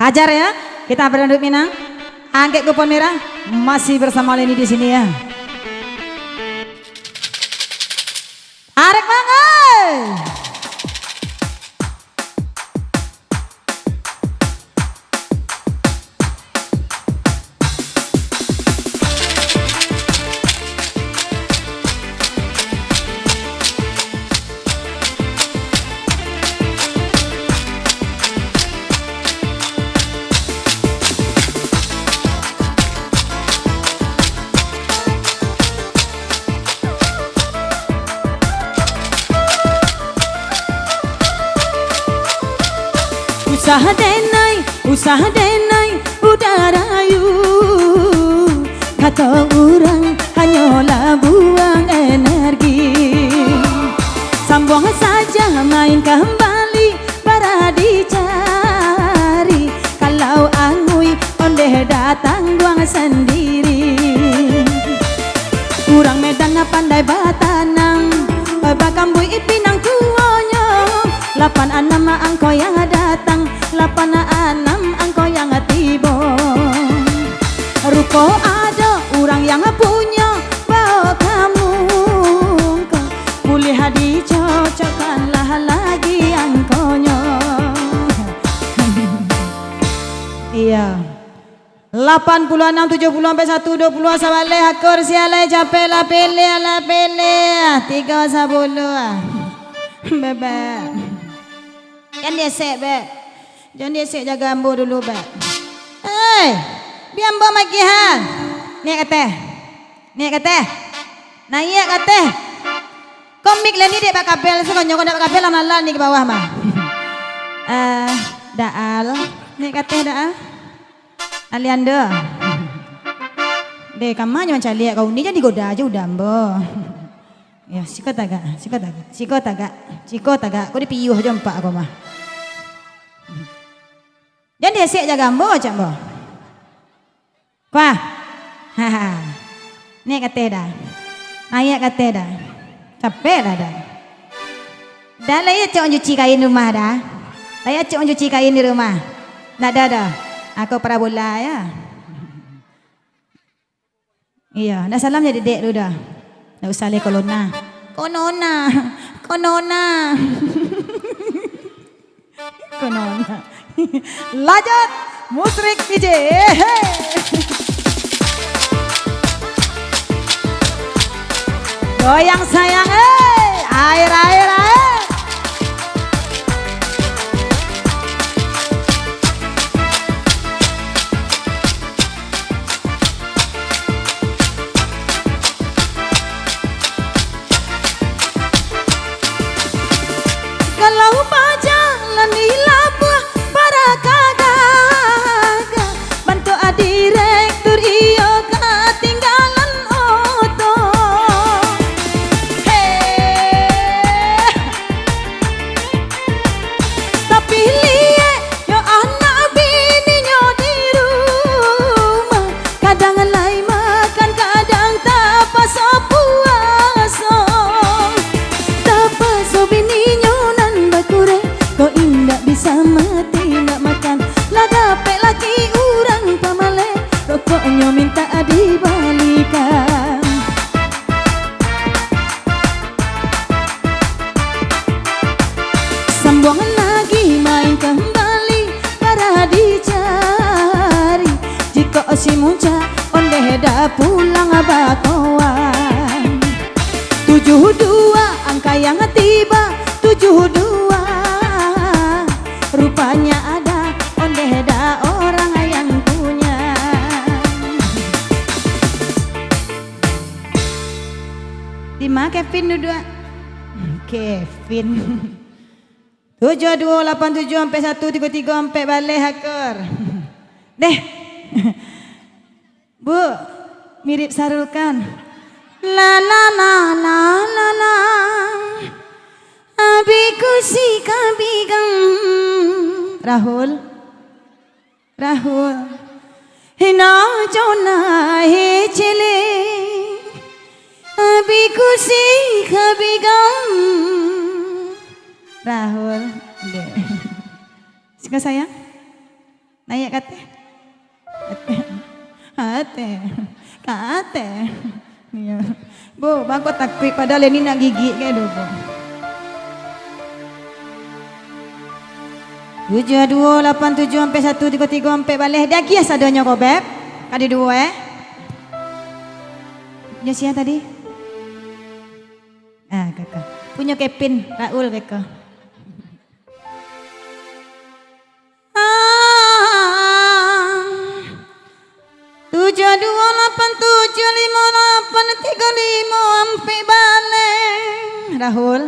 Hajar ya, kita berduduk Minang. Angkat kupon merah, masih bersama Leni di sini ya. Arek banget. Usaha denai udah rayu. Kata orang hanyalah buang energi. Sambung saja main kembali para dicari. Kalau angui ondeh datang buang sendiri. Kurang Medan pandai batanang, bakambui ipinang tuonyo. 86 angko yang datang, 86 angko yang tiba. Ruko ada orang yang punya bawa kamu. Boleh dicocokkanlah lagi angkonya. Iya 86, 70 sampai 120 sabale hakor sialai capek lah pilih 3 10 bebek. Jangan dia sek beb. Jangan dia sek jaga ambo dulu beb. Hei, biar ambo maki hang. Nih kata. Naik kata. Komik lah ni dek pak kabel sekonyo kau dak kabel lama-lama ni ke bawah mah. Daal. Nih kata daal. Alianda. Dek kamanya macam lihat kau ni jadi goda aja udah ambo. Ya, siko tagak. Kau dipiyuh aja empat aku mah. Jangan dia siap jaga ambo cak ambo. Wah. Ni kata dah. Ayat kata dah. Capek dah dah. Dah lah ya cak cuci kain rumah dah. Lah cak cuci kain di rumah. Nak dah. Aku parabola ya. Iya, dah salam jadi dek lu dah. Nggak usah le kolona. Konona. Lanjut musrik DJ. Goyang sayang air. Kalau pajangan dilapah para kagaga bantu direktur iyo ketinggalan oto. Tapi liye yo anak bininya di rumah kadang lai makan kadang tak paso puaso. Tak paso bininya kau indah bisa mati nak makan. Lah dapet lagi orang pamale rokoknya minta dibalikan. Sambung lagi main kembali para dicari. Jika si muncak ondeh dah pulang bakoan. 72 angka yang tiba 72. Rupanya ada ondeh-dah orang yang punya. Lima Kevin dua. Kevin. 7287 sampai 133 sampai balik hakor. Deh. Bu, mirip Sarul kan. La. Abiku si kabigam. Rahul Hina jona he chile Abi kusi kabigam. Rahul Suka sayang? Naik kate. Kate. Iya. Bu, bang kok takut padahal ini nak gigi kayak dulu. 7287 sampai 133 sampai balik dia kias adanya kok beb. Kadi dua punya siapa tadi? Kakak. Punya Kevin Raul kakak. Tujuh dua delapan tujuh lima delapan tiga lima sampai balik. Rahul.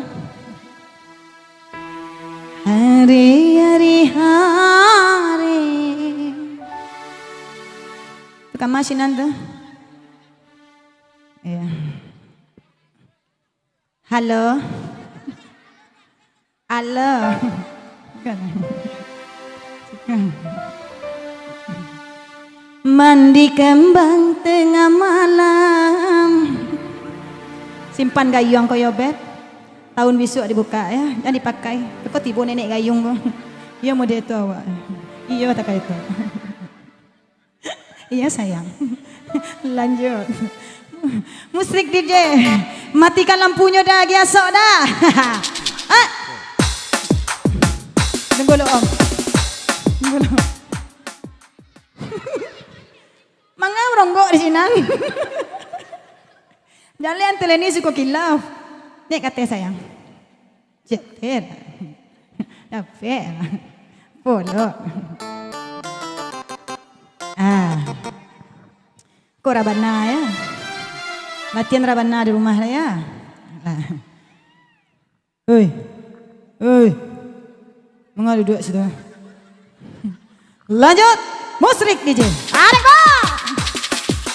Hari. Tukang masinan tuh. Iya. Halo. Mandi kembang tengah malam. Simpan gayung koyo beb. Tahun besok dibuka ya, jangan dipakai. Kau tiba nenek gayung kau. Iya model itu awak. Iya tak kayak itu. Iya sayang. Lanjut. Musik DJ. Matikan lampunya dah, giasok dah. Tunggu lo om. Mangga ronggok di sini. Jalan teleni suka kilaf. Nek kata sayang. Jeter. Dapet. Polo. Kok rabana ya? Latihan rabana di rumah lah ya. Oi. Mengadu duduk situ. Lanjut. Musrik DJ. Arek kok.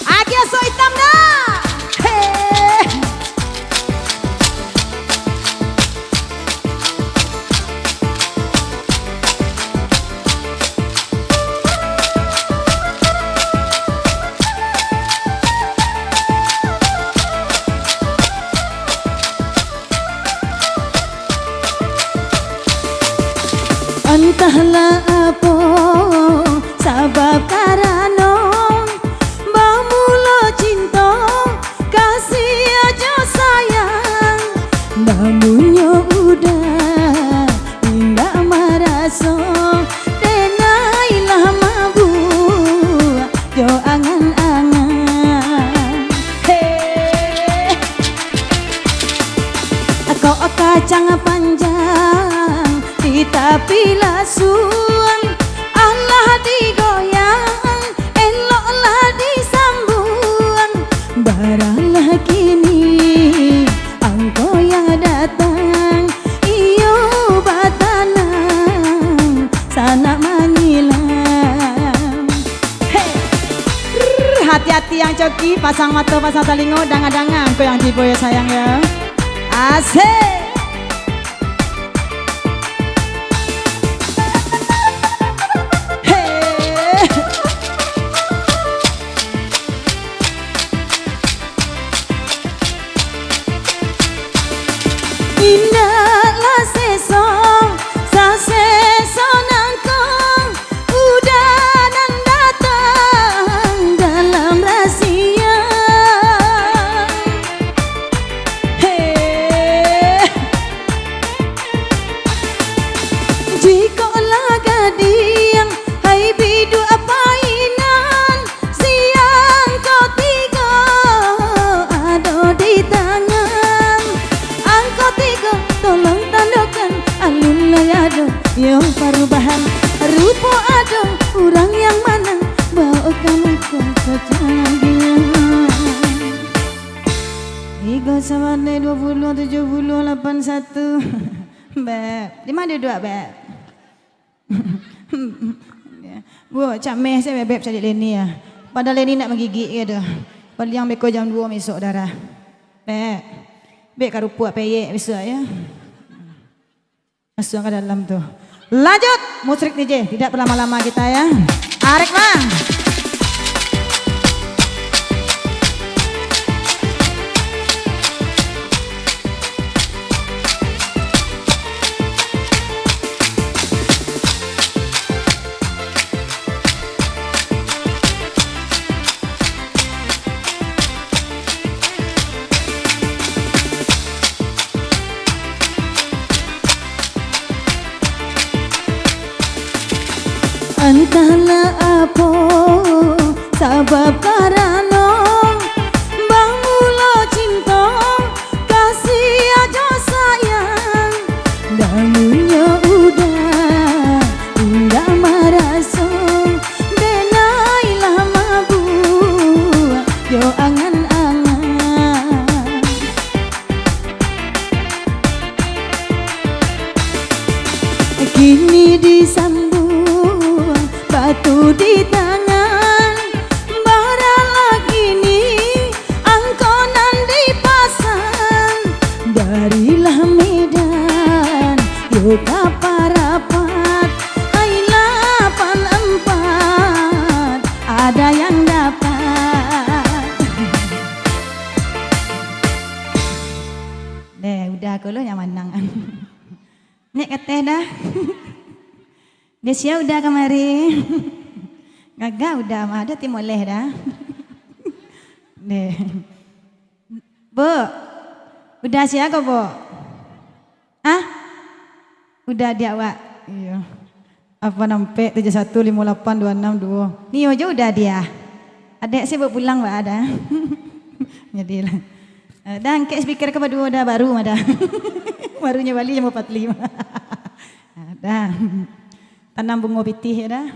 Agia so hitam dah. Entahlah apa sebab karano bermula cinta kasih aja sayang namunnya udah tidak merasa denailah mabuk jo angan-angan kau kacang panjang tapi lasuang Allah digoyang eloklah disambung baralah kini engkau yang datang iyo batanang sana mangilang hati-hati yang coki pasang mata pasang telinga dangan-dangan kau yang tiba ya sayang ya asik. Indahlah seso nangkong udah dan datang dalam rahasia. Jika laga diang hai bidu apainan siang kau tiga ada di tangan. Tolong tandakan alun layado yang perubahan rupa ada orang yang mana bawa kamu ke kejadian 3 20 70 81 beb di mana duduk beb bu cak meh saya beb cari Leni ya padahal Leni nak menggigit ya dah padahal yang beko jam 2 besok darah beb Bek karupu peyek bisa ya. Masuk ke dalam tuh. Lanjut musrik DJ, tidak berlama-lama kita ya. Arek mang. Entahlah apa sebab karena bahmula cinta kasih aja sayang dalunya udah merasa benailah mabuk yo angan-angan kini disambung batu di tangan barang lagi nih angkonan dipasang darilah Medan yo kaparapat hai 84 ada yang dapat deh udah aku lo yang menang nek kata dah Desia udah kemari Gagak udah mah ada timoleh dah Nih Bu udah siapa Bu? Ah? Udah dia wak iya apa nampak 715826 nih aja udah dia adek sih buat pulang wak ada jadilah dan kayak speaker ke berdua udah baru ada barunya Bali jam 45 ada tanam bunga pitih ya dah